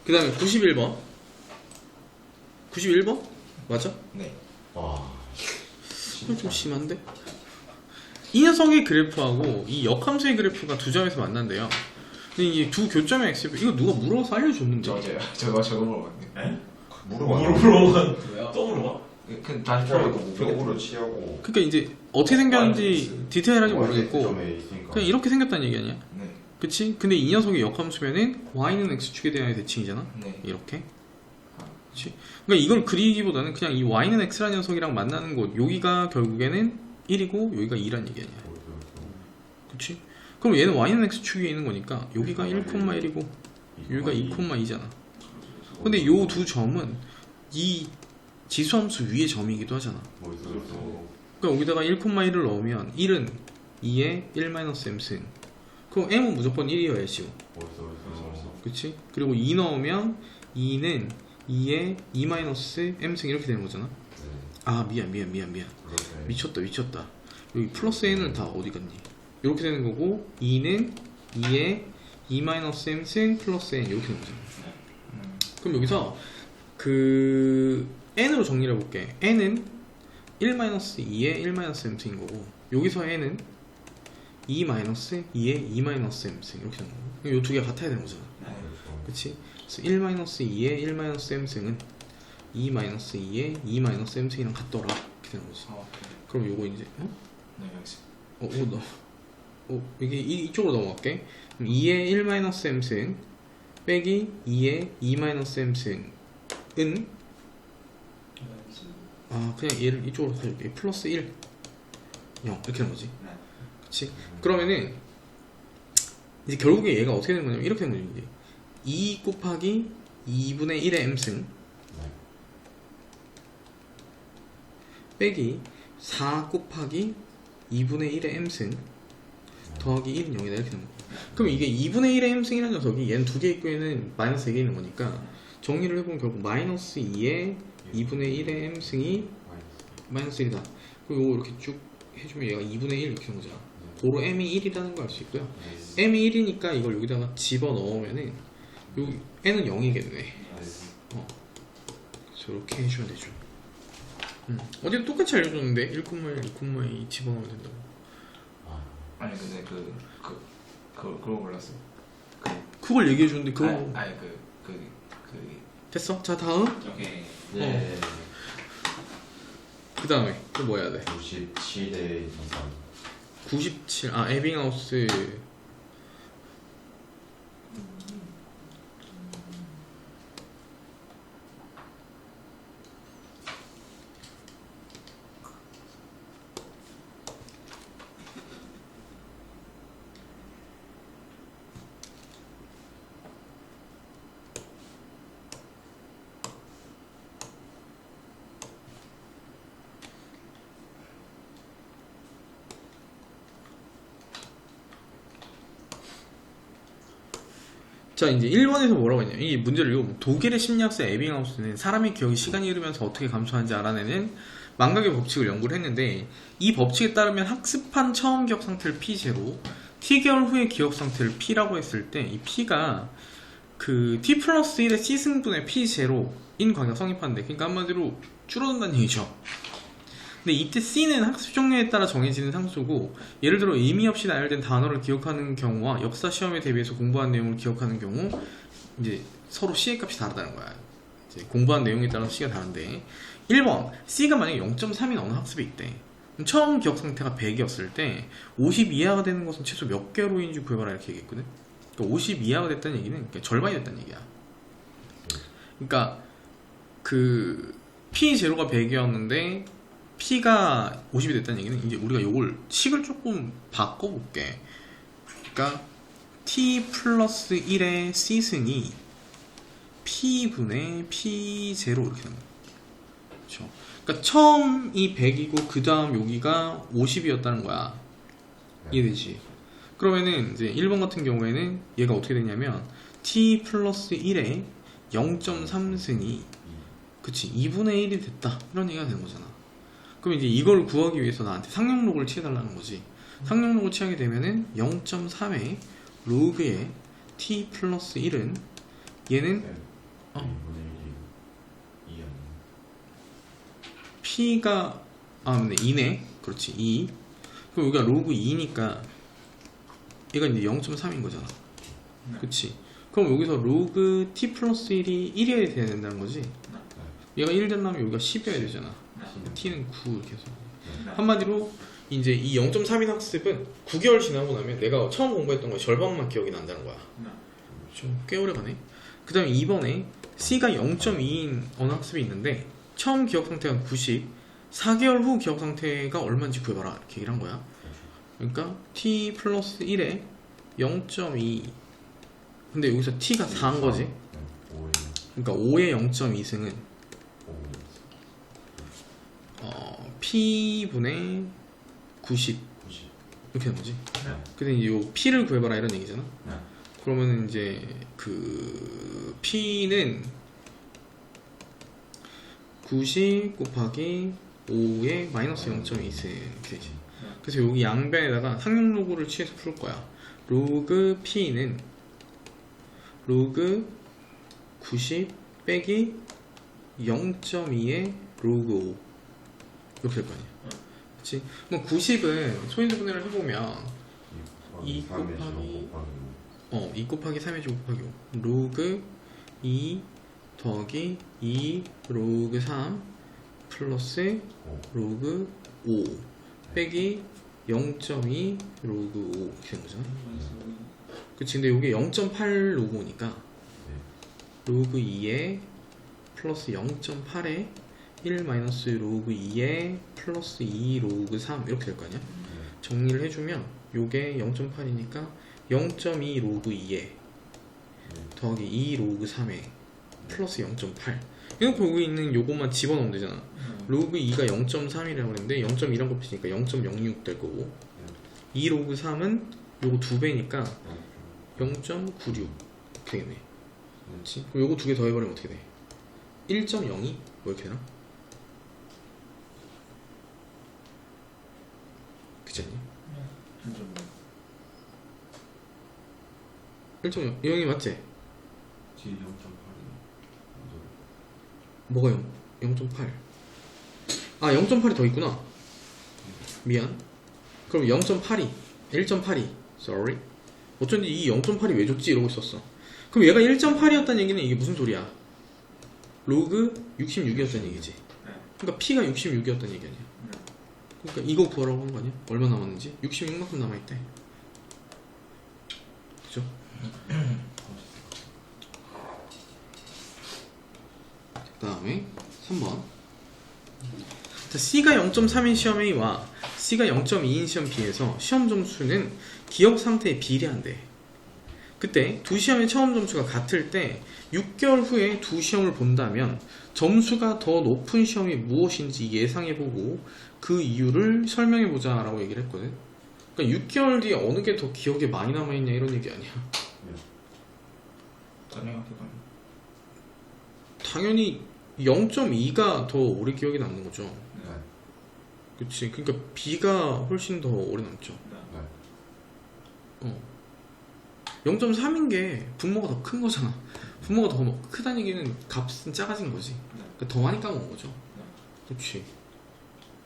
그 다음에 91번 91번? 맞아? 네. 와. 이거 좀 심한데? 이 녀석의 그래프하고 이 역함수의 그래프가 두 점에서 만난대요. 근데 이게 두 교점의 x표 이거 누가 물어서 알려줬는데? 맞아요. 저거 물어봤는데. 에? 왜요? 또 물어봐? 그 다시 그럼 물어보고. 벽으로 치하고. 그러니까 이제 어떻게 생겼는지 디테일하게 모르겠고 점에 있으니까. 그냥 이렇게 생겼다는 얘기 아니야? 네. 그치? 근데 이 녀석의 역함수면은 y는 x축에 대한 대칭이잖아? 네. 이렇게. 그치? 그러니까 이걸 그리기보다는 그냥 이 y는 x라는 녀석이랑 만나는 곳 여기가 결국에는 1이고 여기가 2란 얘기 아니야. 그치? 그럼 얘는 y는 x축에 있는 거니까 여기가 1,1이고 여기가 2,2잖아. 근데 요 두 점은 이 지수함수 위의 점이기도 하잖아. 그러니까 여기다가 1,1을 넣으면 1은 2의 1-m승. 그럼 m은 무조건 1이어야지. 그치? 그리고 2 넣으면 2는 2의 2-m승 이렇게 되는 거잖아. 아 미안 미쳤다. 여기 플러스 n은 다 어디 갔니? 이렇게 되는 거고 2는 2의 2-m승 플러스 n 이렇게 되는 거잖아. 그럼 여기서 그 n으로 정리를 해볼게. n은 1-2의 1-m승인 거고 여기서 n은 2-2의 2-m승 이렇게 되는 거고 이 두 개가 같아야 되는 거잖아. 그치? 그래서 1-2의 1-m승은 2-2의 2-m승이랑 같더라 이렇게 되는 거지. 그럼 요거 이제 네, 알겠습니다. 이게 이쪽으로 넘어갈게. 그럼 2의 1-m승 빼기 2의 2-m승은 그냥 얘를 이쪽으로 가져올게. 플러스 1 0 이렇게 되는 거지. 그치? 그러면은 이제 결국에 얘가 어떻게 되는 거냐면 이렇게 되는 거지. 이제 2 곱하기 2분의 1의 m승 빼기 4 곱하기 2분의 1의 m승 더하기 1은 0이다 이렇게 되는 거야. 그럼 이게 2분의 1의 m승이라는 녀석이 얘는 두 개 있고 얘는 마이너스 4개 있는 거니까 정리를 해보면 결국 마이너스 2의 2분의 1의 m승이 마이너스 1이다. 그리고 요거 이렇게 쭉 해주면 얘가 2분의 1 이렇게 되는 거잖아. 고로 m이 1이라는 걸 알 수 있고요. m이 1이니까 이걸 여기다가 집어넣으면은 여기 n은 0이겠네. 그래서 이렇게 해주면 되죠. 어디도 똑같이 알려줬는데 1,1, 2,2 집어넣으면 된다고. 아니 근데 그거 몰랐어요. 그걸 얘기해줬는데 그거 아니 됐어? 자 다음 네. 그 다음에 또 뭐 해야 돼? 97대 23. 97 에빙하우스 자 이제 1번에서 뭐라고 했냐 이 문제를 읽어보면 독일의 심리학자 에빙하우스는 사람의 기억이 시간이 흐르면서 어떻게 감소하는지 알아내는 망각의 법칙을 연구를 했는데 이 법칙에 따르면 학습한 처음 기억 상태를 P0 T개월 후의 기억 상태를 P라고 했을 때 이 P가 그 T 플러스 1의 C승분의 P0인 관계가 성립하는데 그러니까 한마디로 줄어든다는 얘기죠. 근데 이때 C는 학습 종류에 따라 정해지는 상수고 예를 들어 의미 없이 나열된 단어를 기억하는 경우와 역사 시험에 대비해서 공부한 내용을 기억하는 경우 이제 서로 C의 값이 다르다는 거야. 이제 공부한 내용에 따라서 C가 다른데 1번 C가 만약에 0.3인 어느 학습에 있대. 그럼 처음 기억 상태가 100이었을 때 50 이하가 되는 것은 최소 몇 개월 후인지 구해봐라 이렇게 얘기했거든. 그러니까 50 이하가 됐다는 얘기는 그러니까 절반이 됐다는 얘기야. 그러니까 그 P0가 100이었는데 P가 50이 됐다는 얘기는 이제 우리가 요걸 식을 조금 바꿔볼게. 그러니까 T 플러스 1의 C승이 P분의 P0 이렇게 되는 거야. 그렇죠? 그러니까 처음이 100이고 그 다음 여기가 50이었다는 거야. 이해되지? 그러면은 이제 1번 같은 경우에는 얘가 어떻게 되냐면 T 플러스 1의 0.3승이 그치 2분의 1이 됐다 이런 얘기가 되는 거잖아. 그럼 이제 이걸 구하기 위해서 나한테 상용록을 취해달라는 거지. 상용록을 취하게 되면은 0.3에 로그의 t 플러스 1은 얘는 네. 어. 2분의 1이 2 아니에요? p가 네 2네. 그렇지 2. 그럼 여기가 로그 2니까 얘가 이제 0.3인 거잖아. 네. 그치? 그럼 여기서 로그 t 플러스 1이 1이어야 된다는 거지? 얘가 1 되려면 여기가 10이어야 되잖아. t는 9 이렇게 해서. 네. 한마디로 이제 이 0.3인 학습은 9개월 지나고 나면 내가 처음 공부했던 거 절반만 기억이 난다는 거야. 네. 좀 꽤 오래 가네. 그 다음에 이번에 C가 0.2인 언어학습이 있는데 처음 기억 상태가 90, 4개월 후 기억 상태가 얼마인지 구해봐라 이렇게 얘기를 한 거야. 그러니까 T 플러스 1에 0.2, 근데 여기서 T가 4인 거지. 네. 5에 그러니까 5의 0.2승은 5. P분의 90 90. 이렇게 되는 거지. 네. 근데 이제 요 P를 구해봐라 이런 얘기잖아. 네. 그러면 이제 그 P는 90 곱하기 5의 마이너스 0.2승 이렇게 되지. 그래서 여기 양변에다가 상용 로그를 취해서 풀 거야. 로그 P는 로그 90 빼기 0.2의 로그 5 이렇게 될 거 아니야. 그치? 그럼 90은 소인수분해를 해보면 2 곱하기 2 곱하기 3의 제곱 곱하기 5 로그 2 더하기 2 로그 3 플러스 로그 5 빼기 0.2 로그 5 이렇게 되는 거잖아. 그치? 근데 이게 0.8 로그 5니까 로그 2에 플러스 0.8에 1 마이너스 로그 2에 플러스 2 로그 3 이렇게 될 거 아니야. 정리를 해주면 요게 0.8이니까 0.2 로그 2에 더하기 2 로그 3에 플러스 0.8 이렇게 여기 있는 요것만 집어넣으면 되잖아. 로그 2가 0.3이라고 했는데 0.2랑 곱했으니까 0.06 될 거고 2 로그 3은 요거 2배니까 0.96 이렇게 되겠네. 그렇지? 그럼 요거 두 개 더해버리면 어떻게 돼? 1.02? 뭐 이렇게 되나? 그치 않니? 1.0 이형이 맞지? 뒤에 0.8이 뭐가 0.8? 아 0.8이 더 있구나. 미안. 그럼 0.82 1.82 sorry. 어쩐지 이 0.8이 왜 줬지 이러고 있었어. 그럼 얘가 1.8이었다는 얘기는 이게 무슨 소리야? 로그 66이었다는 얘기지. 그러니까 P가 66이었다는 얘기 아니야. 그러니까 이거 구하라고 한 거 아니야? 얼마 남았는지? 66만큼 남아있대. 그죠? 그 다음에 3번. 자, C가 0.3인 시험 A와 C가 0.2인 시험 B에서 시험 점수는 기억 상태에 비례한대. 그때 두 시험의 처음 점수가 같을 때 6개월 후에 두 시험을 본다면 점수가 더 높은 시험이 무엇인지 예상해보고 그 이유를 설명해보자 라고 얘기를 했거든. 그러니까 6개월 뒤에 어느 게 더 기억에 많이 남아있냐 이런 얘기 아니야. 당연히 0.2가 더 오래 기억에 남는 거죠. 그치. 그러니까 B가 훨씬 더 오래 남죠. 0.3인 게 분모가 더 큰 거잖아. 분모가 더 크다는 얘기는 값은 작아진 거지. 그러니까 더 많이 까먹은 거죠. 그치.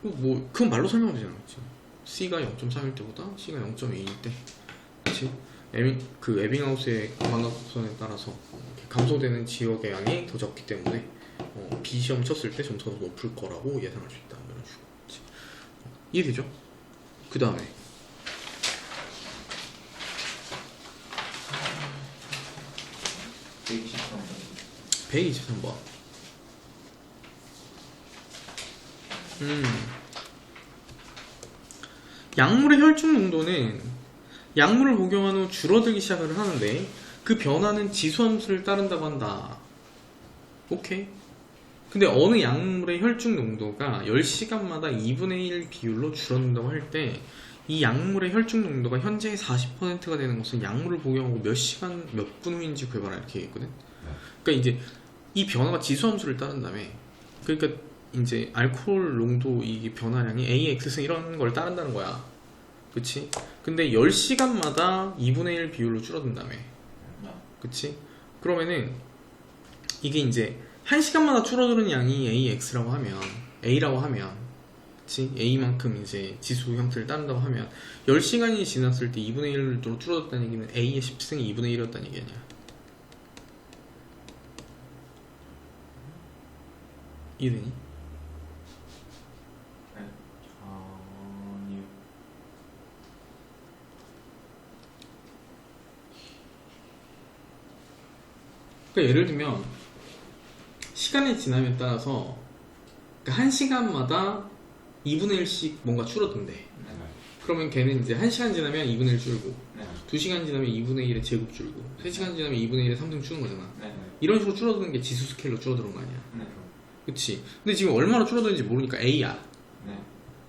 뭐 그건 말로 설명하면 되잖아. 그치? C가 0.3일 때보다 C가 0.2일 때, 그치? 그 에빙하우스의 광각선에 따라서 감소되는 지역의 양이 더 적기 때문에 B 시험 쳤을 때 점수가 더 높을 거라고 예상할 수 있다. 이런 식으로. 그치? 이해되죠? 그 다음에 123번. 약물의 혈중 농도는 약물을 복용한 후 줄어들기 시작을 하는데 그 변화는 지수함수를 따른다고 한다. 오케이. 근데 어느 약물의 혈중 농도가 10시간마다 2분의 1 비율로 줄어든다고 할 때 이 약물의 혈중 농도가 현재 40%가 되는 것은 약물을 복용하고 몇 시간 몇 분 후인지 구해봐라 이렇게 얘기했거든. 그러니까 이제 이 변화가 지수함수를 따른다며. 그러니까 이제 알코올 농도 이 변화량이 A, X승 이런 걸 따른다는 거야. 그치? 근데 10시간마다 2분의 1 비율로 줄어든다며. 네. 그치? 그러면은 이게 이제 1시간마다 줄어드는 양이 A라고 하면 그치? A만큼 이제 지수 형태를 따른다고 하면 10시간이 지났을 때 2분의 1로 줄어들었다는 얘기는 A의 10승이 2분의 1이었다는 얘기 아니야. 이해되니? 아니요. 그러니까 예를 들면 시간이 지남에 따라서 그러니까 1시간마다 2분의 1씩 뭔가 줄어든대. 네. 그러면 걔는 이제 1시간 지나면 2분의 1 줄고 네. 2시간 지나면 2분의 1의 제곱 줄고 3시간 지나면 2분의 1의 3승 주는 거잖아. 네. 이런 식으로 줄어드는 게 지수 스케일로 줄어드는 거 아니야. 네. 그치? 근데 지금 얼마나 줄어드는지 모르니까 A야. 네.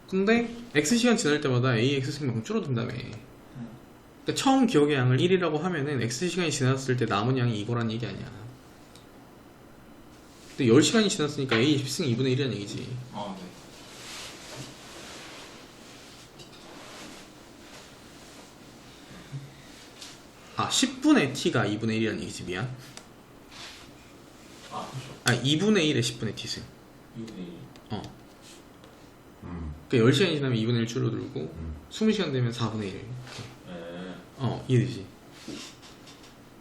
근데 X시간 지날 때마다 A X승만큼 줄어든다며. 그러니까 처음 기억의 양을 1이라고 하면은 X시간이 지났을 때 남은 양이 이거란 얘기 아니야. 근데 10시간이 지났으니까 A 10승 2분의 1이란 얘기지. 네. 아, 10분의 T가 2분의 1이란 얘기지. 미안. 아, 그렇죠. 아, 2분의 1에 10분의 T승. 6분의 1. 어. 음. 그러니까 10시간이 지나면 2분의 1 줄어들고 음. 20시간 되면 4분의 1. 네. 이해되지?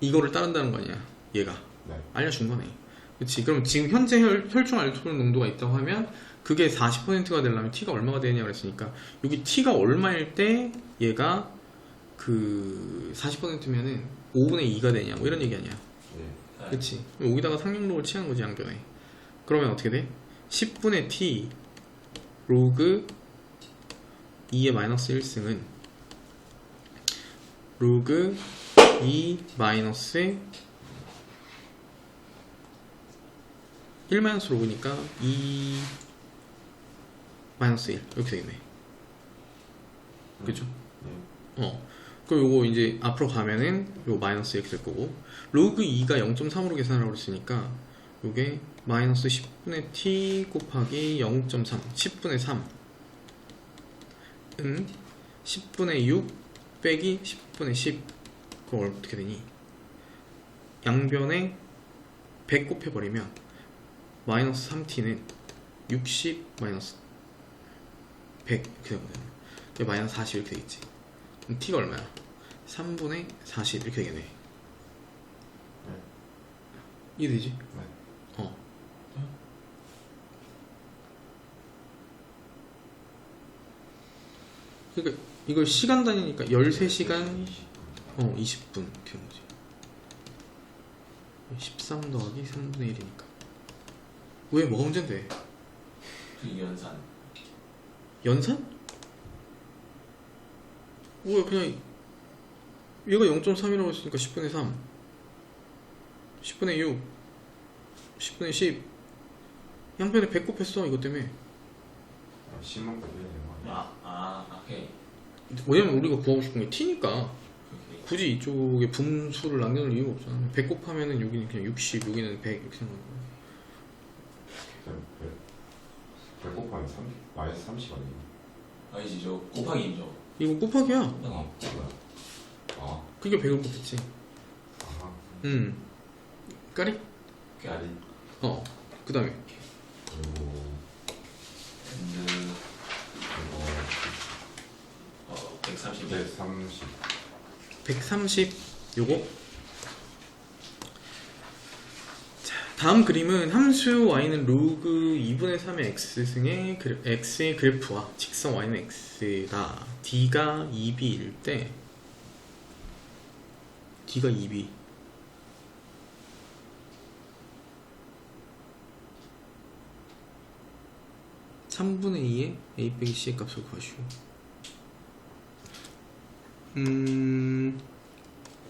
이거를 따른다는 거 아니야. 얘가. 네. 알려준 거네. 그치? 그럼 지금 현재 혈중 알토론 농도가 있다고 하면 그게 40%가 되려면 T가 얼마가 되느냐 그랬으니까 여기 T가 얼마일 때 얘가 그 40%면은 5분의 2가 되냐 뭐 이런 얘기 아니야. 네. 그치? 그럼 여기다가 상용록을 취한 거지 양변에. 그러면 어떻게 돼? 10분의 T 로그 2의 마이너스 1승은 로그 2 마이너스 1 마이너스 로그니까 2 마이너스 1 이렇게 되겠네. 그죠? 네. 그럼 요거 이제 앞으로 가면은 요 마이너스 이렇게 될 거고 로그 2가 0.3으로 계산하라고 했으니까 요게 마이너스 10분의 t 곱하기 0.3 10분의 3은 10분의 6 빼기 10분의 10 그럼 어떻게 되니? 양변에 100 곱해버리면 마이너스 3t는 60 마이너스 100 이렇게 되거든. 마이너스 40 이렇게 되겠지. 그럼 t가 얼마야? 3분의 40 이렇게 되겠네. 이해되지? 네. 그러니까 이걸 시간 단위니까 13시간 20분 이렇게 되는 거지. 13 더하기 3분의 1이니까 왜 뭐가 문제인데? 그 연산. 연산? 왜 그냥 얘가 0.3이라고 했으니까 10분의 3 10분의 6 10분의 10 양변에 100 곱했어 이것 때문에. 아, 10만 곱해야 되는 거 아니야? 오케이. 왜냐면 우리가 구하고 싶은 게 t니까 오케이. 굳이 이쪽에 분수를 남겨놓을 이유가 없잖아. 100 곱하면은 여기는 그냥 60 여기는 100 이렇게 생각하는 거야. 별 곱하면 30, 마이너스 30 아니에요? 아니지, 저 곱하기죠. 이거 곱하기야. 곱하기. 뭐야? 아, 그게 100을 곱했지. 아하. 까리? 까리. 그 다음에 그리고 밴드 이거 130. 130. 130 요거. 자, 다음 그림은 함수 y는 로그 2분의 3의 x승의 x의 그래프와 직선 y는 x다. d가 2b일 때 d가 2b 3분의 2의 a 빼기 c의 값을 구하시오. 근데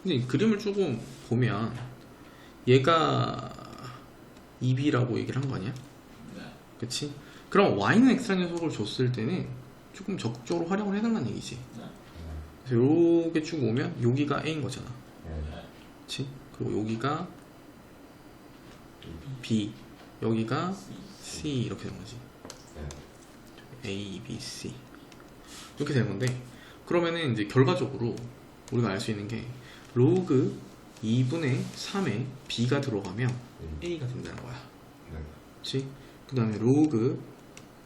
이 그림을 조금 보면 얘가 2b라고 얘기를 한 거 아니야? 네. 그치? 그럼 y는 x라는 녀석을 줬을 때는 조금 적극적으로 활용을 해달라는 얘기지. 네. 그래서 요게 쭉 오면 여기가 a인 거잖아. 네. 그치? 그리고 여기가 b, 여기가 c 이렇게 되는 거지. 네. A, B, C 이렇게 되는 건데 그러면은 이제 결과적으로 우리가 알 수 있는 게 로그 2분의 3에 b가 들어가면 a가 된다는 거야. 네. 그렇지? 그 다음에 로그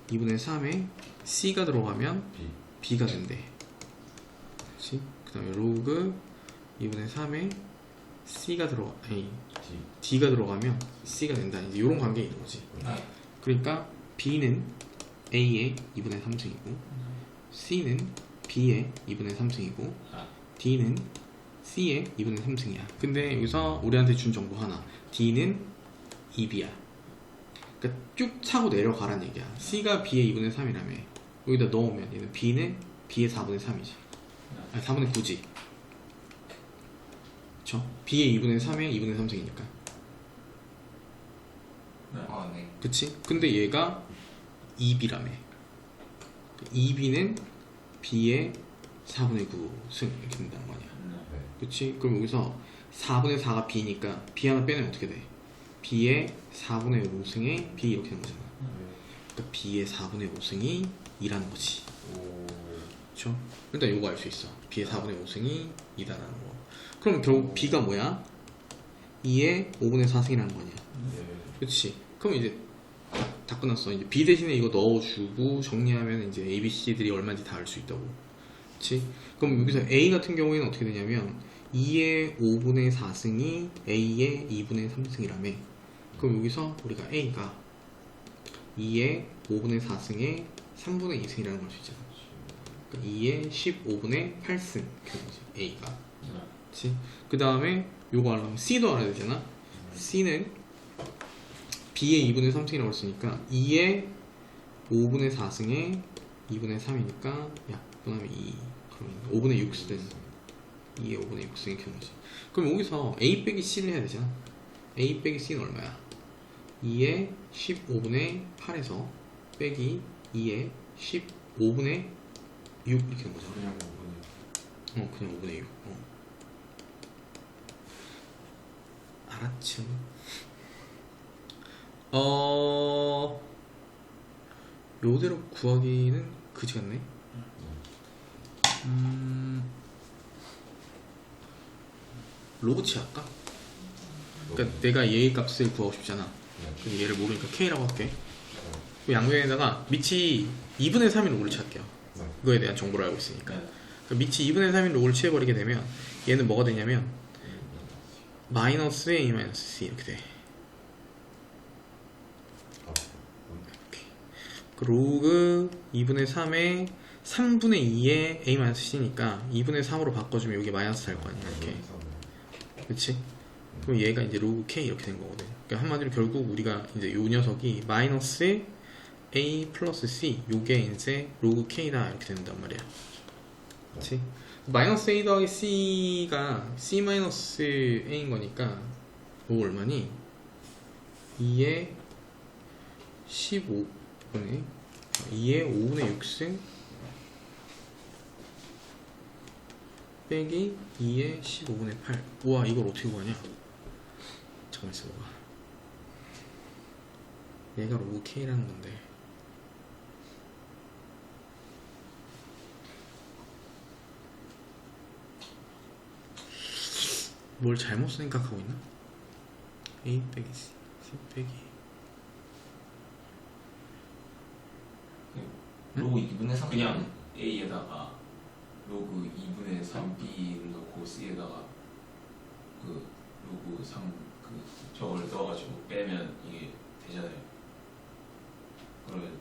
2분의 3에 c가 들어가면 B. b가 된대. 그렇지? 그 다음에 로그 2분의 3에 c가 들어가 아니 D. d가 들어가면 c가 된다. 이제 이런 관계에 있는 거지. 네. 그러니까 b는 a의 2분의 3승이고 c는 b의 2분의 3승이고 아. d는 c의 2분의 3승이야. 근데 여기서 우리한테 준 정보 하나, d는 2b야. 그러니까 쭉 차고 내려가란 얘기야. c가 b의 2분의 3이라며. 여기다 넣으면 얘는 b는 b의 4분의 3이지. 아니 4분의 9지. 그쵸? b의 2분의 3의 2분의 3승이니까. 아, 네. 그치? 근데 얘가 2b라며. 2b는 b의 4분의 9승 이렇게 된다는 거 아니야. 네. 그치? 그럼 여기서 4분의 4가 b니까 b 하나 빼내면 어떻게 돼? b의 4분의 5승에 b 이렇게 되는 거잖아. 그러니까 b의 4분의 5승이 2라는 거지. 오. 그쵸? 일단 이거 알 수 있어. b의 4분의 5승이 2다라는 거. 그럼 결국 b가 뭐야? 2의 5분의 4승이라는 거 아니야. 네. 그치? 그럼 이제 다 끝났어. 이제 b 대신에 이거 넣어주고 정리하면 이제 a, b, c들이 얼마인지 다 알 수 있다고. 그치? 그럼 여기서 a 같은 경우에는 어떻게 되냐면 2의 5분의 4승이 a의 2분의 3승이라며. 그럼 여기서 우리가 a가 2의 5분의 4승의 3분의 2승이라는 걸 수 있잖아. 그러니까 2의 15분의 8승 이렇게 되는 거지, a가. 그치? 그 다음에 요거 알려면 c도 알아야 되잖아. c는 b의 2분의 3승이라고 했으니까 2의 5분의 4승의 2분의 3이니까 약분하면 2, 그러면 5분의 6승, 2의 5분의 6승이 이렇게 되는 거지. 그럼 여기서 a 빼기 c를 해야 되잖아. a 빼기 c는 얼마야? 2의 15분의 8에서 빼기 2의 15분의 6 이렇게 되는 거잖아. 그냥 5분이. 그냥 5분의 6. 알았죠. 요대로 구하기는 그지 같네. 로그치 할까? 그러니까 내가 얘의 값을 구하고 싶잖아. 네. 그래서 얘를 모르니까 k라고 할게. 그 양변에다가 밑이 2분의 3인 로그를 칠게요. 네. 이거에 대한 정보를 알고 있으니까. 네. 그 밑이 2분의 3인 로그를 취해버리게 되면 얘는 뭐가 되냐면 마이너스 a 마이너스 c 이렇게 돼. 이렇게. 그 로그 2분의 3에 3분의 2에 a 마이너스 c니까 2분의 3으로 바꿔주면 여기 마이너스 될 거 아니야. 이렇게. 그치? 그럼 얘가 이제 로그 k 이렇게 된 거거든. 그러니까 한마디로 결국 우리가 이제 요 녀석이 마이너스 a 플러스 c 요게 이제 로그 k다 이렇게 된단 말이야. 그치? 마이너스 a 더하기 c가 c 마이너스 a인 거니까 요거 얼마니? 2의 15분의 2의 5분의 6승 빼기 2의 15분의 8. 우와, 이걸 어떻게 구하냐? 잠깐만 있어봐. 얘가 로그 k라는 건데 뭘 잘못 생각하고 있나? a 빼기 c 빼기 로그 2분의 3 그냥 a에다가 로그 2분의 3b를 넣고 c에다가 그 로그 3 그 저걸 넣어가지고 빼면 이게 되잖아요. 그러면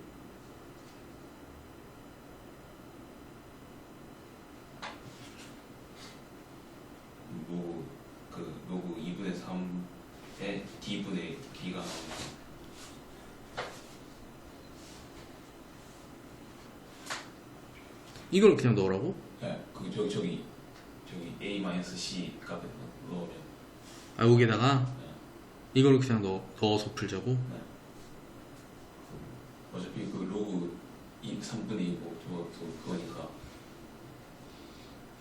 로그 2분의 3에 d분의 d가 나오면 이걸 그냥 넣으라고? 네, 그 저기 a-c 값에 넣으면 아, 여기다가 네. 이걸 그냥 넣어서 풀자고? 네. 어차피 그 로그 3분의 2고 그거니까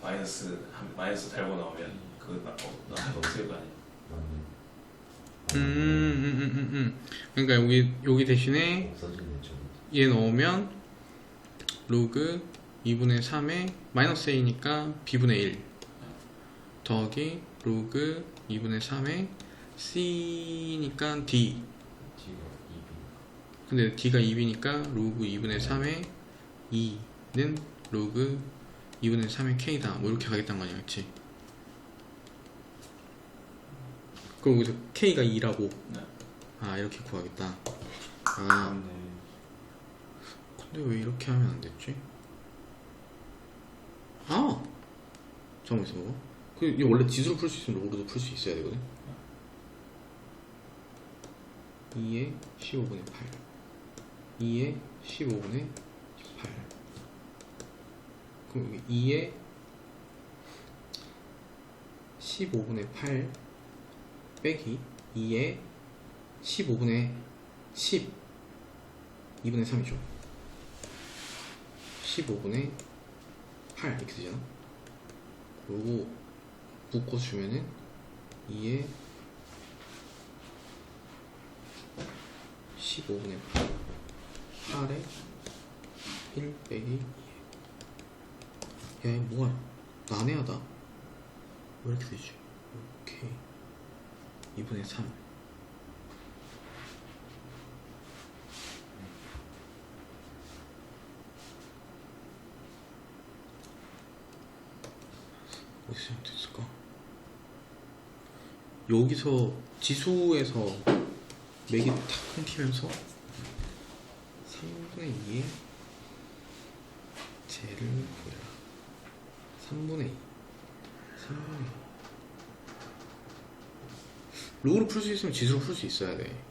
마이너스 달고 나오면 그거 없을 거 아니에요. 그러니까 여기 대신에 없어지네 좀. 얘 넣으면 로그 2분의 3에 마이너스 a니까 b분의 1 더하기 로그 2분의 3에 c니까 d. D가 2B. 근데 d가 2b니까 로그 2분의 3에 2는 로그 2분의 3의 k다. 뭐 이렇게 가겠다는 거 아니야, 그치? 그럼 여기서 k가 2라고. 네. 아, 이렇게 구하겠다. 아, 맞네. 근데 왜 이렇게 하면 안 됐지? 아! 잠깐만 있어봐. 이거 원래 지수로 풀 수 있으면 로그로도 풀 수 있어야 되거든. 2에 15분의 8 2에 15분의 18. 그럼 여기 2에 15분의 8 빼기 2에 15분의 10 2분의 3이죠. 15분의 8 이렇게 되잖아. 그리고 묶어주면은 2에 15분의 8에 1 빼기 2에. 야, 이거 뭐야, 난해하다. 왜 이렇게 되지? 오케이. 2분의 3. 어디서 됐을까? 여기서 지수에서 맥이 탁 끊기면서 3분의 2에 쟤를 구해라. 3분의 2 3분의 2 로그로 풀 수 있으면 지수로 풀 수 있어야 돼.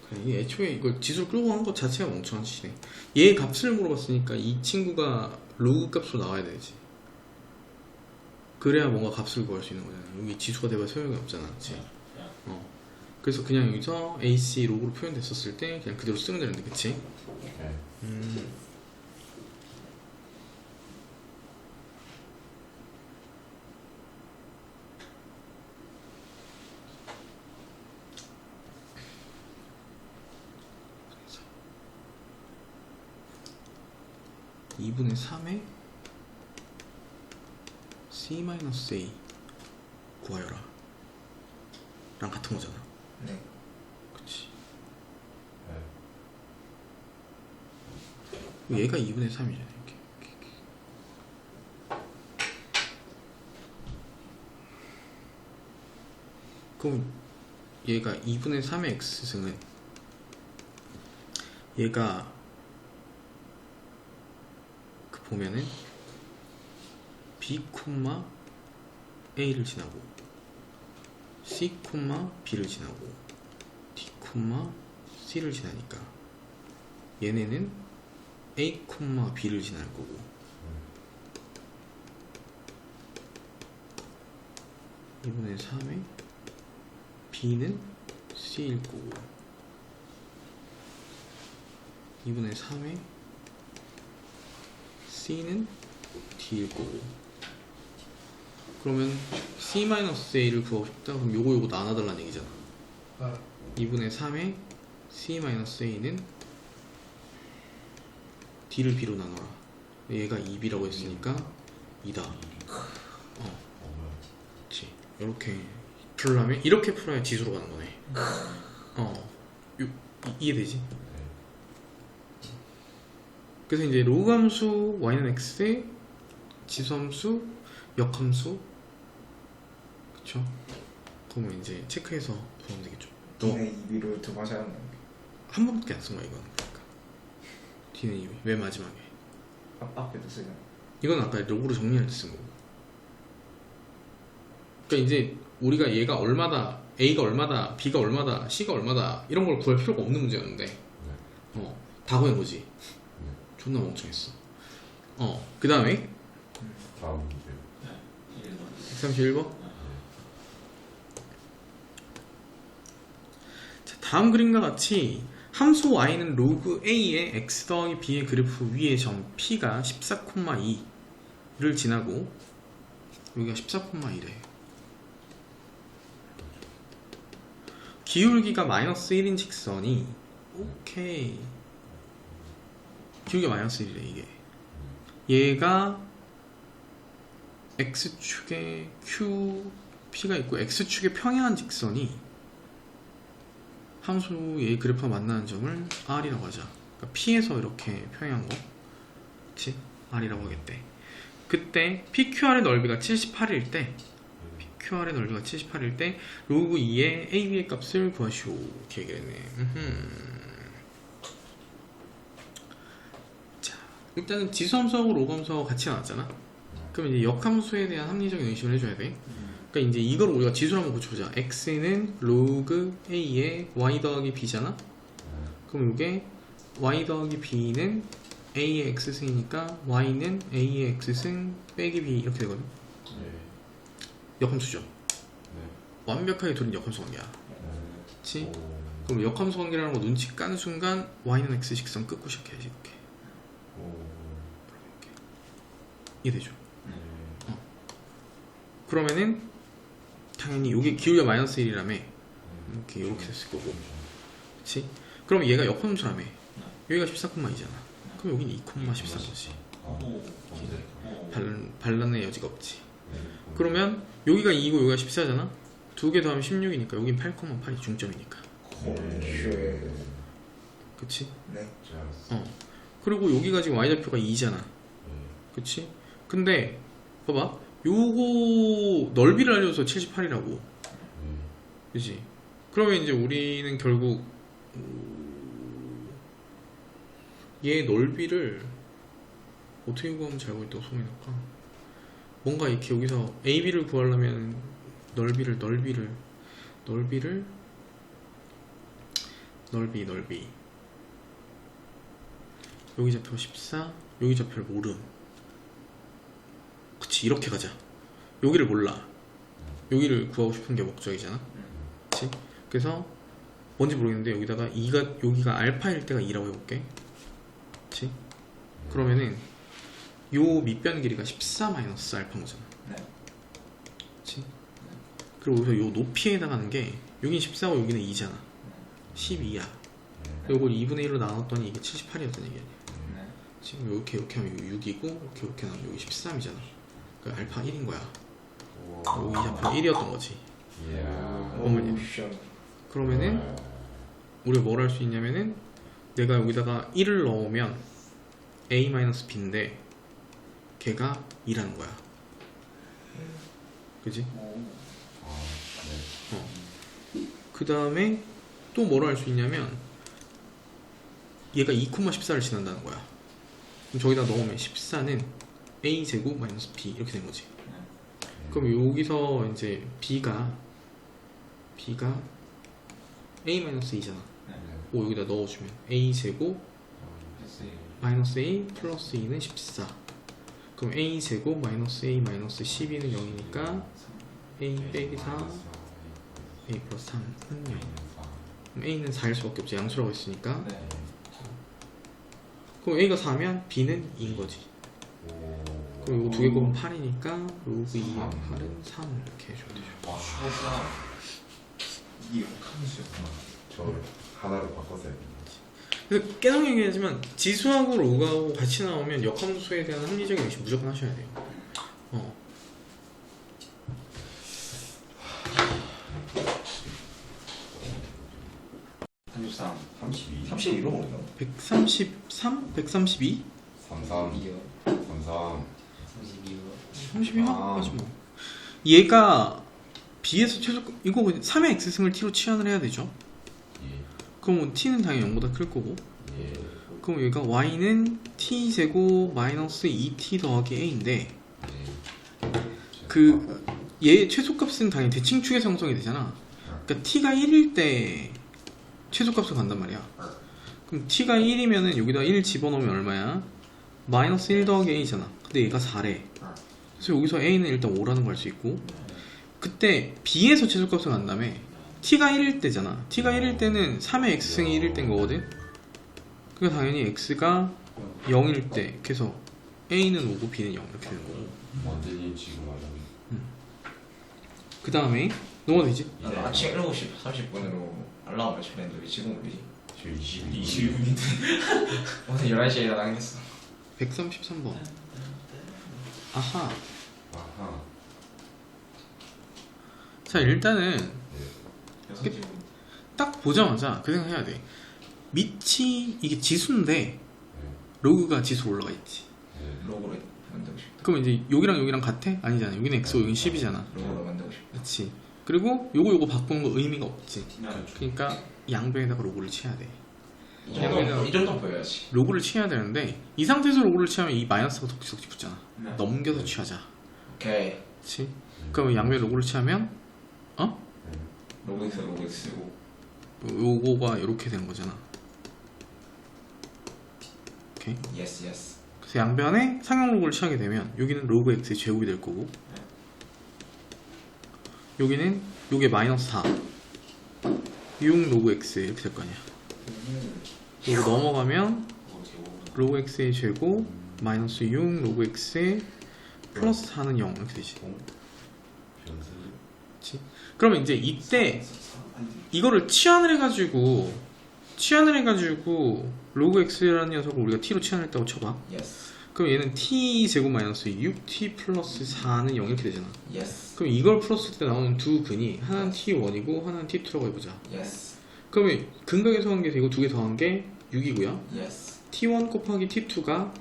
그래, 이 애초에 이걸 지수로 끌고 가는 것 자체가 멍청한 짓이네. 얘 값을 물어봤으니까 이 친구가 로그 값으로 나와야 되지. 그래야 뭔가 값을 구할 수 있는 거잖아. 여기 지수가 돼봐 소용이 없잖아, 그치? 그래서 그냥 여기서 AC 로그로 표현됐었을 때 그냥 그대로 쓰면 되는데, 그치? 네. 2분의 3에 C-A 구하여라 랑 같은 거잖아. 네. 그치? 네. 얘가 2분의 3이잖아. 이렇게. 그럼 얘가 2분의 3의 x승은 얘가 그 보면은 b, a를 지나고 c, b를 지나고 d, c를 지나니까 얘네는 a, b를 지날 거고 2분의 3에 b는 c일 거고 2분의 3에 c는 d일 거고. 그러면 c-a를 구하고 싶다. 그럼 요거 나눠달라는 얘기잖아. 2분의 3에 c-a는 d를 b로 나눠라. 얘가 2b라고 했으니까 2다. 그치. 이렇게 풀려면 이렇게 풀어야 지수로 가는 거네. 이해되지? 그래서 이제 로그 함수 y는 x에 지수 함수, 역함수, 그쵸? 그러면 이제 체크해서 구하면 되겠죠. D는 2B로 두 번 사용한 한 번밖에 안 쓴 거야, 이건. 그러니까. D는 2B, 맨 마지막에. 앞에도 쓰잖아. 이건 아까 로그로 정리할 때 쓴 거고. 그러니까 이제 우리가 얘가 얼마다, A가 얼마다, B가 얼마다, C가 얼마다 이런 걸 구할 필요가 없는 문제였는데 다 구한 거지. 존나 멍청했어. 그 다음에 다음 문제. 131번. 자, 다음 그림과 같이 함수 y는 로그 a의 x 더하기 b의 그래프 위의 점 p가 14,2를 지나고 여기가 14,1래. 기울기가 마이너스 1인 직선이 오케이. 기울기가 마이너스 1이래 이게. 얘가 x축에 qp가 있고 x축에 평행한 직선이 함수의 그래프와 만나는 점을 r이라고 하자. 그러니까 p에서 이렇게 평행한 거, 그치? r이라고 하겠대. 그때 pqr의 넓이가 78일 때 pqr의 넓이가 78일 때 로그 2의 ab의 값을 구하시오. 이렇게 얘기를 했네. 자, 일단은 지수함수하고 로그함수하고 같이 나왔잖아. 그럼 이제 역함수에 대한 합리적인 의심을 해줘야 돼. 그러니까 이제 이걸 우리가 지수로 한번 고쳐보자. x는 로그 a의 y 더하기 b잖아. 그럼 이게 y 더하기 b는 a의 x승이니까 y는 a의 x승 빼기 b 이렇게 되거든. 역함수죠. 완벽하게 둘은 역함수 관계야. 그치? 그럼 역함수 관계라는 거 눈치 까는 순간 y는 x 직선 끊고 시작해야지. 이렇게. 이해되죠? 그러면은 당연히 여기 기울기가 마이너스 1이라며 이렇게 됐을 거고, 그치? 그럼 얘가 역함수라며. 여기가 14,2잖아. 그럼 여기는 2,14거지. 반란의 여지가 없지. 그러면 여기가 2고 여기가 14잖아. 두 개 더하면 16이니까 여긴 8,8이 중점이니까. 그치? 네. 그리고 여기가 지금 y좌표가 2잖아. 그치? 근데 봐봐, 요거 넓이를 알려줘서 78이라고. 그치? 그러면 이제 우리는 결국 얘 넓이를 어떻게 구하면 잘 보일 때 소문이 날까? 뭔가 이렇게 여기서 AB를 구하려면 넓이 여기 좌표가 14, 여기 좌표를 모름. 그치, 이렇게 가자. 여기를 몰라. 여기를 구하고 싶은 게 목적이잖아. 그치? 그래서 뭔지 모르겠는데 여기다가 여기가 알파일 때가 2라고 해볼게. 그치? 그러면은 요 밑변 길이가 14 마이너스 알파인 거잖아. 그치? 그리고 여기서 요 높이에 해당하는 게 여긴 14고 여기는 2잖아. 12야. 요걸 2분의 1로 나눴더니 이게 78이었던 얘기 아니야. 지금 이렇게 하면 6이고 이렇게 나오면 여기 13이잖아. 그러니까 알파 1인 거야. 여기 좌표 1이었던 거지. 어머니. 그러면은 우리가 뭘 할 수 있냐면은 내가 여기다가 1을 넣으면 a-b인데 걔가 2라는 거야. 그지? 그 다음에 또 뭐로 할 수 있냐면 얘가 2,14를 지난다는 거야. 그럼 저기다 넣으면 14는 a제곱 마이너스 b 이렇게 된 거지. 그럼 여기서 이제 b가 a-2잖아. 오, 여기다 넣어주면 a제곱 마이너스 a 플러스 2는 14. 그럼 a제곱 마이너스 a 마이너스 12는 0이니까 a 빼기 4 a 플러스 3은 0. 그럼 a는 4일 수밖에 없지. 양수라고 했으니까. 그럼 a가 4면 b는 2인 거지. 그럼 이거 두 개 곱하면 8이니까 로그 2의 8은 3 이렇게 해줘야 되죠. 이게 역함수였구나. 저 하나로 바꿨어야 돼. 근데 계속 얘기하지만 지수하고 로그하고 같이 나오면 역함수에 대한 합리적인 의심 무조건 하셔야 돼요. 33, 32 32로 먹나? 133? 132? 33 33 32만 아. 하지 뭐. 얘가 B에서 최소 이거 3의 x승을 t로 치환을 해야 되죠. 그럼 t는 당연히 0보다 클 거고. 그럼 여기가 y는 t제곱 마이너스 2t 더하기 a인데 그 얘 최소값은 당연히 대칭축에서 형성이 되잖아. 그러니까 t가 1일 때 최소값을 간단 말이야. 그럼 t가 1이면은 여기다 1 집어넣으면 얼마야? 마이너스 1 더하기 a잖아. 근데 얘가 4래. 그래서 여기서 a는 일단 5라는 걸 알 수 있고, 그때 b에서 최소값을 간 다음에 t가 1일 때잖아. t가 1일 때는 3의 x승이 1일 때인 거거든. 그러니까 당연히 x가 0일 때, 그래서 a는 5고 b는 0 이렇게 되는 거고. 완전히 지금 알아. 그 다음에 넘어가 되지? 나도 아침 7시 30분으로 알람 맞춰냈는데 왜 지금 울리지? 지금 22. 20분인데 오늘 11시에 일어나겠어. 133번. 아하. 아하. 자, 일단은 6시 딱 보자마자 그 생각해야 돼. 밑이 이게 지수인데 네. 로그가 지수로 올라가 있지. 네. 로그로 만들고 싶다. 그럼 이제 여기랑 여기랑 같아? 아니잖아. 여기는 x고 여기는 10이잖아. 로그로 만들고 싶다. 그렇지. 그리고 요거 바꾸는 거 의미가 없지. 그렇죠. 그러니까 양변에다가 로그를 치야 돼. 이 정도 보여야지. 로그를 치야 되는데 이 상태에서 로그를 치면 이 마이너스가 덕지덕지 붙잖아. 네. 넘겨서 취하자. 오케이. 그렇지. 그럼 양변에 로그를 취하면 로그 있어 로그 쓰고 요거가 이렇게 되는 거잖아. 오케이. 예스 예스. 그래서 양변에 상형 로그를 취하게 되면 여기는 로그 x의 제곱이 될 거고, 여기는 요게 마이너스 4 6 로그 x 이렇게 될 거 아니야. 요거 넘어가면 로그 x의 제곱 마이너스 6 로그 x의 플러스 4는 0 이렇게 되지. 변수. 그치? 그러면 이제 이때 이거를 치환을 해가지고 로그 x라는 녀석을 우리가 t로 치환했다고 쳐봐. 예스 그럼 얘는 t 제곱 마이너스 6t 플러스 4는 0 이렇게 되잖아. 예스 그럼 이걸 풀었을 때 나오는 두 근이 하나는 t1이고 하나는 t2라고 해보자. 예스 그러면 근각에서 한 게 이거 두 개 더한 게 6이고요. 예스 t1 곱하기 t2가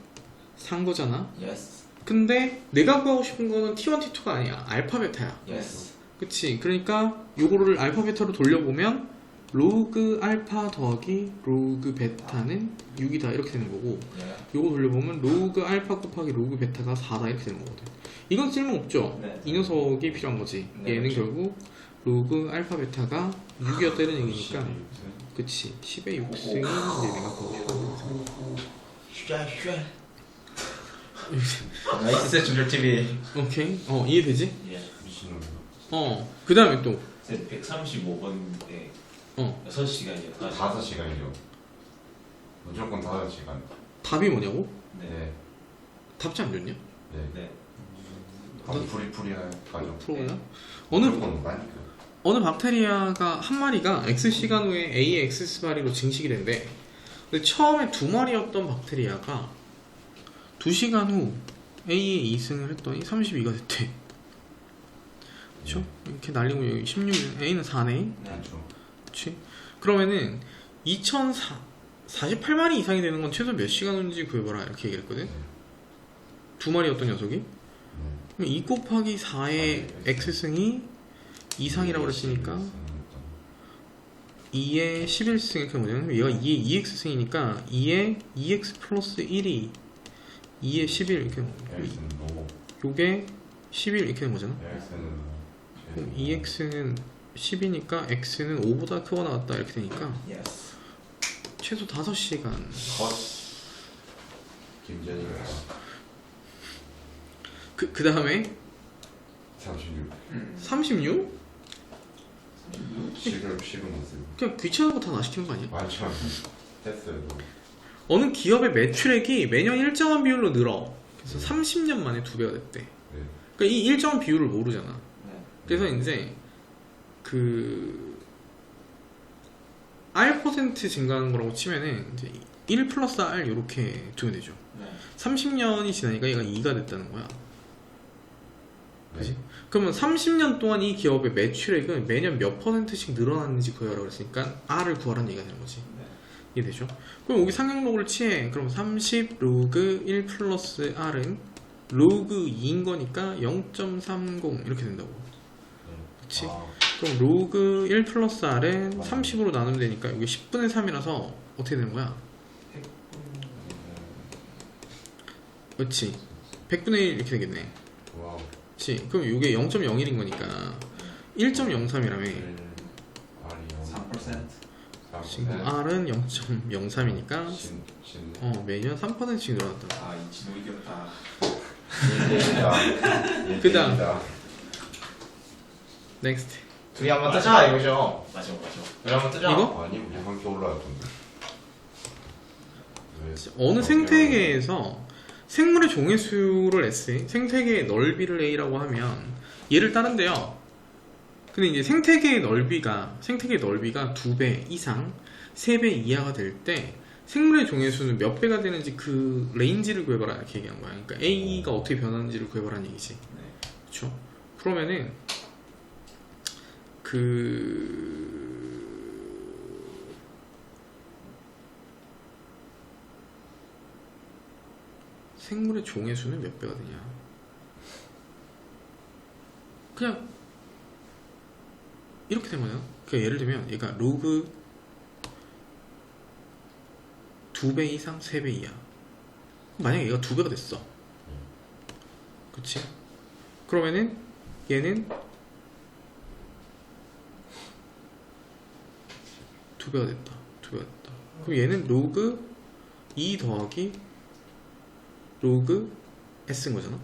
3 거잖아. 예스 근데 내가 구하고 싶은 거는 t1, t2가 아니야. 알파 베타야. 예스 그치? 그러니까 요거를 알파 베타로 돌려보면 로그 알파 더하기 로그 베타는 6이다 이렇게 되는 거고, 예. 요거 돌려보면 로그 알파 곱하기 로그 베타가 4다 이렇게 되는 거거든. 이건 쓸모없죠? 네. 이 녀석이 필요한 거지. 네, 얘는 그렇죠. 결국 로그 알파 베타가 6이었다는 얘기니까, 그치. 10의 6승이 이제 내가 보고 싶은 거. 슈샤 나이스 준결TV. 오케이. 이해되지? 예. 미친놈이야. 그 다음에 또 135번인데 6시간이요. 5시간이요. 무조건 5시간. 답이 뭐냐고? 네. 답지 안 줬냐? 네. 네. 한번 풀이할 가죠. 풀어보자. 무조건 많이 그. 어느 박테리아가 한 마리가 X시간 후에 A의 X스마리로 증식이 된대. 근데 처음에 두 마리였던 박테리아가 2시간 후 A의 2승을 했더니 32가 됐대. 그쵸? 이렇게 날리고 여기 16, A는 4네. 그렇죠. 그치? 그러면은 2048마리 이상이 되는 건 최소 몇 시간 후인지 구해봐라 이렇게 얘기를 했거든. 두 마리였던 녀석이. 그럼 2 곱하기 4의 X승이 이상이라고 그랬으니까 2의 11승 이렇게 뭐냐면 얘가 2의 2x승이니까 2의 2x 플러스 1이 2의 11 이렇게 X는 노고. 요게 11 이렇게 된 거잖아. X는 그럼 2x는 10이니까 x는 5보다 크거나 같다 이렇게 되니까 예스. 최소 5시간. 컷. 김전이가 그 다음에 36. 36? 10은 모습. 그냥 귀찮은 거 다 나 시키는 거 아니야? 완전 됐어요. 어느 기업의 매출액이 매년 일정한 비율로 늘어. 그래서 30년 만에 2배가 됐대. 네. 그러니까 이 일정한 비율을 모르잖아. 네. 그래서 이제 그 R% 증가하는 거라고 치면은 이제 1 플러스 R 이렇게 두면 되죠. 네. 30년이 지나니까 얘가 2가 됐다는 거야. 그지? 네. 그러면 30년 동안 이 기업의 매출액은 매년 몇 %씩 늘어났는지 구하라고 그랬으니까 R을 구하라는 얘기가 되는 거지. 네. 이해되죠? 그럼 여기 상형 로그를 취해. 그럼 30 로그 1 플러스 R은 로그 2인 거니까 0.30 이렇게 된다고. 그치? 아, 그럼 로그 1 플러스 R은 30으로 나누면 되니까 여기 10분의 3이라서 어떻게 되는 거야? 그렇지. 100분의 1 이렇게 되겠네. 와우. 그치? 그럼 이게 0.01인 거니까 1.03이라며. R이요. 3%. 지금 R은 0.03이니까 신 매년 3%씩 늘어났다. 아, 이 진호 이겼다. 그다음. 넥스트. 둘이 한번 뜨자 이거죠. 맞아. 둘이 한번 뜨자. 이거? 아니 우리 함께 올라왔던데. 어느 생태계에서 생물의 종의 수를 S, 생태계의 넓이를 A라고 하면 얘를 따른대요. 근데 이제 생태계의 넓이가 2배 이상, 3배 이하가 될 때 생물의 종의 수는 몇 배가 되는지 그 레인지를 구해봐라 이렇게 얘기한 거야. 그러니까 A가 어떻게 변하는지를 구해봐라는 얘기지. 그렇죠? 그러면은 생물의 종의 수는 몇 배가 되냐? 그냥 이렇게 된 거예요. 그러니까 예를 들면 얘가 로그 2배 이상, 3배 이하. 만약에 얘가 2배가 됐어. 그치? 그러면은 얘는 2배가 됐다. 그럼 얘는 로그 2 더하기 로그 S인 거잖아.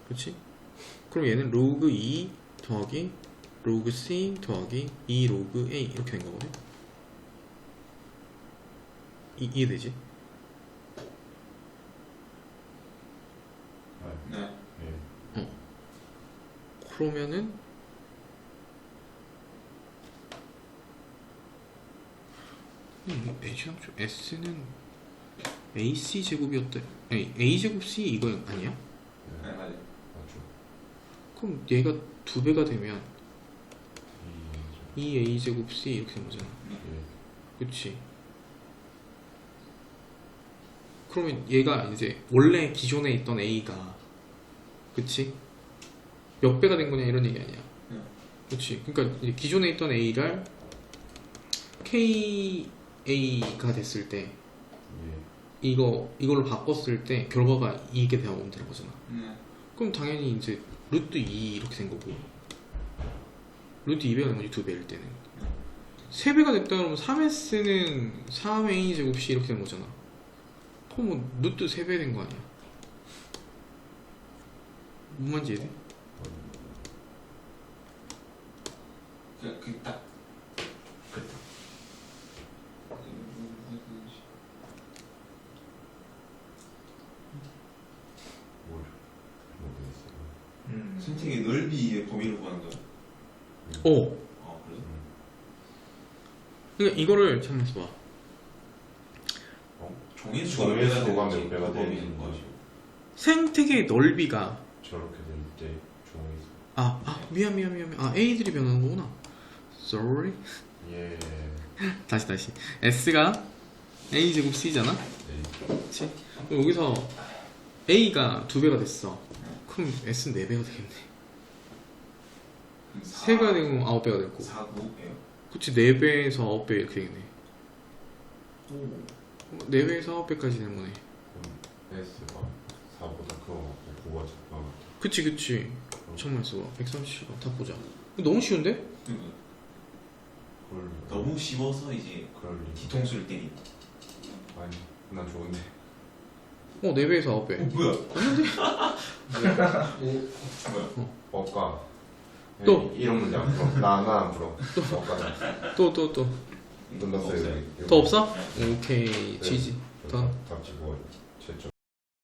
그치? 그럼 얘는 로그 2 더하기 로그 C 더하기 2 로그 A 이렇게 된 거거든. 이해되지? 네. 그러면은 A제곱 S는 AC 제곱이었대. 아니 A 제곱 C 이거 아니야? 네, 맞아. 맞죠. 그럼 얘가 2배가 되면 2A 제곱 C 이렇게 된 거잖아. 그치? 그러면 얘가 이제 원래 기존에 있던 A가 그치? 몇 배가 된 거냐 이런 얘기 아니야. 그치? 그러니까 이제 기존에 있던 A를 KA가 됐을 때 이걸로 바꿨을 때 결과가 이게 되어오면 되는 거잖아. 그럼 당연히 이제 루트 2 이렇게 된 거고 루트 2배가 된 거지 2배일 때는 3배가 됐다 그러면 3S는 3A 제곱 C 이렇게 된 거잖아. 그럼 뭐 루트 3배 된 거 아니야. 뭔 말인지 이해돼? 딱. 생태계 넓이의 범위를 구하는 거야. 오. 아, 그래? 그러니까 이거를 잠깐만 봐. 종의 종의 수가 몇 배가 수가 되는지 몇 배가 그 범위인 되는지. 거지. 생태계의 넓이가 저렇게 될 때 종이 미안. A들이 변하는 거구나. Sorry. 예. 다시. S가 A 제곱 C잖아. 네. 그렇지? 여기서 A가 2배가 됐어. 그럼 S는 4배가 되겠네. 3배가 되고 9배가 되고. 4, 9예요? 그치 4배에서 9배 이렇게 되겠네. 4배에서 9배까지 되는 거네. 그럼 S가 4보다 그거 9가 작다. 그치. 정말 수가 130가 다 보자. 너무 쉬운데? 그걸 너무 쉬워서 이제 그럴 리. 뒤통수를 때리. 아니 난 좋은데. 4배에서 9배. 뭐야? 어. 법과 또. 이런 문제 안 풀어. 나안 풀어. 법과 또. 끝났어요. 더 없어? 오케이. 지지. 더. 답 집어요.